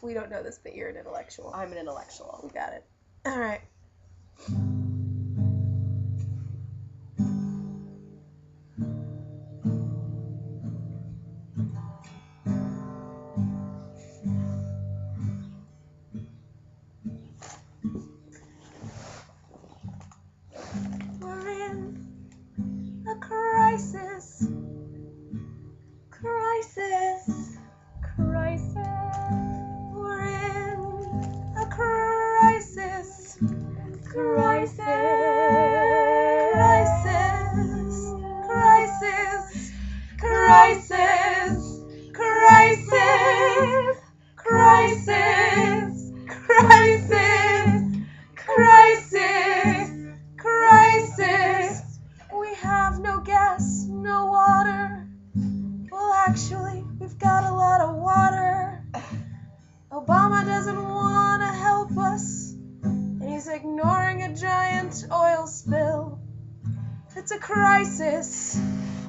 We don't know this, but you're an intellectual. I'm an intellectual. We got it. All right. We're in a crisis. Crisis. Crisis. We're in a crisis. Crisis. Crisis. Crisis. Crisis. Crisis. Crisis. Crisis. Crisis. We have no gas, no water. Well, actually, we've got a lot of water. Obama doesn't want to help us, and he's ignoring a giant oil spill. It's a crisis.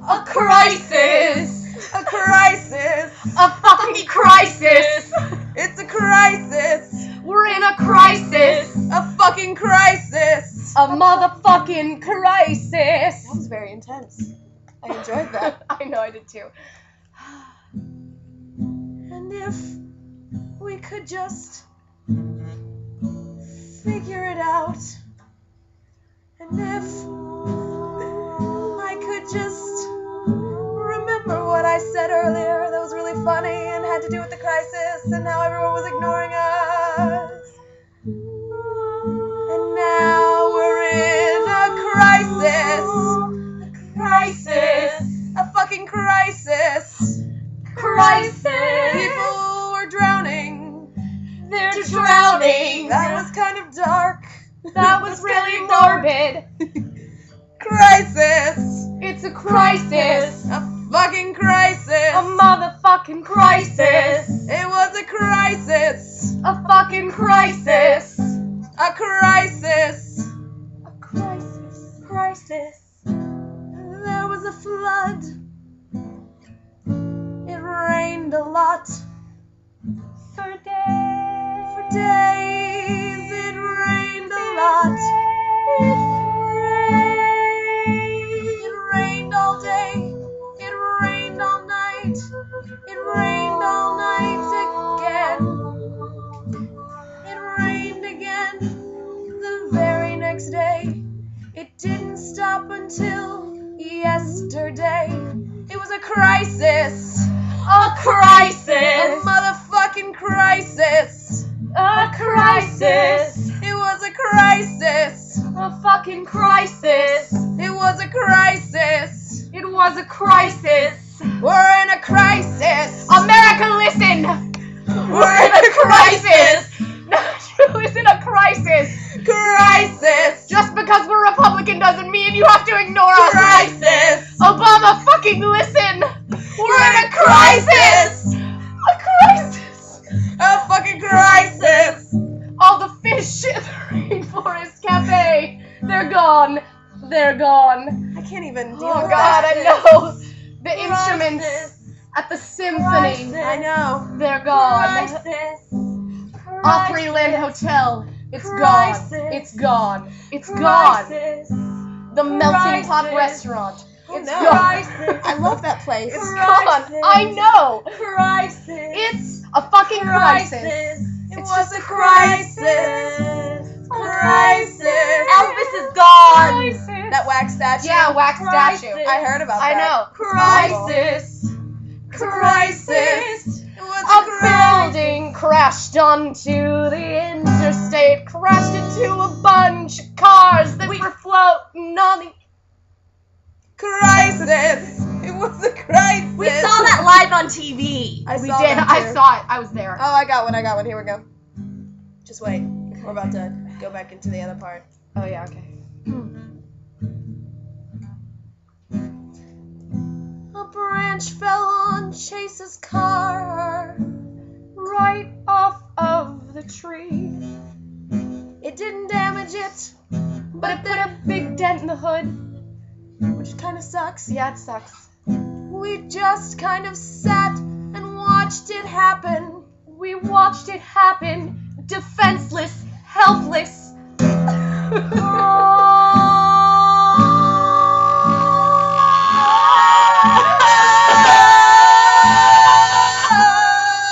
A crisis. A crisis. A fucking crisis. It's a crisis. We're in a crisis. A fucking crisis. A motherfucking crisis. That was very intense. I enjoyed that. I know, I did too. And if we could just figure it out, and if I could just remember what I said earlier that was really funny and had to do with the crisis and how everyone was ignoring us. And now we're in a crisis. A crisis. A fucking crisis. Crisis. People were drowning. They're drowning. That was kind of dark. That was really morbid. Crisis. It's a crisis. A fucking crisis. A motherfucking crisis. It was a crisis. A fucking crisis. A crisis. A crisis. Crisis. There was a flood. It rained a lot. For days. For days it rained a lot. It rained all day. It rained all night. It rained all night again. It rained again the very next day. It didn't stop until yesterday. It was a crisis. A crisis. A motherfucking crisis. A crisis. It was a crisis. A fucking crisis. It was a crisis. It was a crisis. We're in a crisis. America, listen. We're in a crisis. It's in a crisis. Crisis. Just because we're Republican doesn't mean you have to ignore us. Crisis. Obama, fucking listen. We're in a crisis. A crisis. A fucking crisis. All the fish in the Rainforest Cafe, they're gone. They're gone. I can't even deal Oh with God, I that. know. The instruments at the symphony, I know. they're gone. Crisis. Opryland Hotel, it's Crisis. gone. It's gone. It's gone. Crisis. The Melting Pot Crisis. Restaurant, Oh, it's no. gone. I love that place. It's gone. I know. Crisis. It's a fucking crisis. It It's was just a a crisis. Crisis. Elvis is gone. Crisis. That wax statue. Yeah, wax Crisis. statue. I heard about I that. know. Crisis. It's a crisis. It was A building crashed onto the interstate, crashed into a bunch of cars that were floating on the... crisis. It was a crisis. We saw that live on TV. I We saw did. that I too. saw it. I was there. Oh, I got one. Here we go. Just wait. We're about to go back into the other part. Oh, yeah, okay. A branch fell on Chase's car. Right off of the tree. It didn't damage it, But it put a big dent in the hood. which kind of sucks. Yeah, it sucks. We just kind of sat and watched it happen. We watched it happen, defenseless, helpless.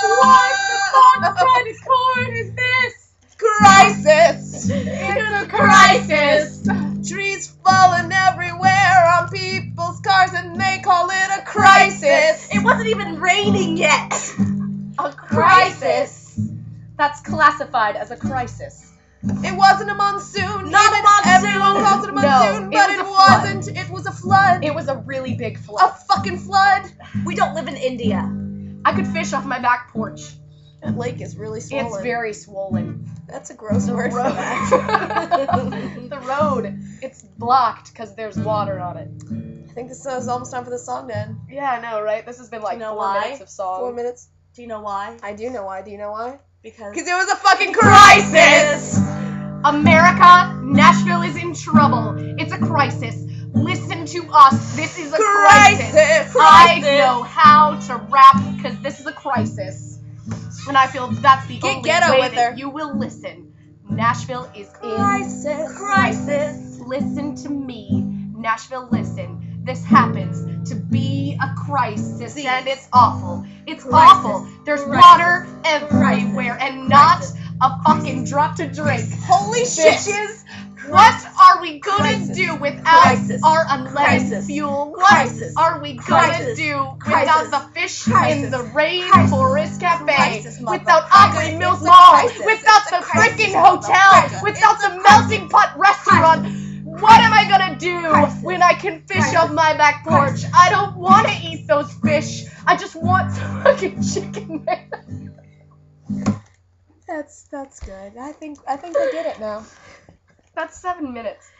What the fuck kind of chord is this? Crisis! It's a crisis. Trees falling everywhere on people's cars and they call it a crisis! It wasn't even raining yet. A crisis. That's classified as a crisis. It wasn't a monsoon. Not a Even monsoon. Everyone calls it a monsoon, No, but it it was a flood. wasn't. It was a flood. It was a really big A flood. fucking flood. We don't live in India. I could fish off my back porch. That lake is really swollen. It's very swollen. That's a gross word for road. that. The road. It's blocked because there's water on it. I think this is almost time for the song to end. Yeah, I know, right? This has been like You know 4 why? minutes of song. 4 minutes. Do you know why? I do know why. Do you know why? Because Because it was a fucking crisis! America, Nashville is in trouble. It's a crisis. Listen to us. This is a crisis. I know how to rap because this is a crisis. And I feel that's the Get only ghetto way with that her. you will listen. Nashville is Crisis. in crisis. Listen to me. Nashville, listen. This happens to be a crisis, See. and it's awful. It's Crisis. awful. There's Crisis. water everywhere, and not Crisis. a fucking drop to drink. Holy shit! Bitches, what are we gonna Crisis. do without Crisis. our unleaded Crisis. fuel? What Crisis. are we gonna Crisis. do Crisis. without the fish Crisis. in the Rainforest Cafe? Crisis, Without motherfucker. Opry It's Mills a Mall? crisis. Without It's the a crisis, freaking hotel? motherfucker. Without It's a the melting pot restaurant? What am I gonna do Crisis. when I can fish Crisis. off my back porch? Crisis. I don't want to eat those fish. I just want some fucking chicken, man. That's good. I think I get it now. That's 7 minutes.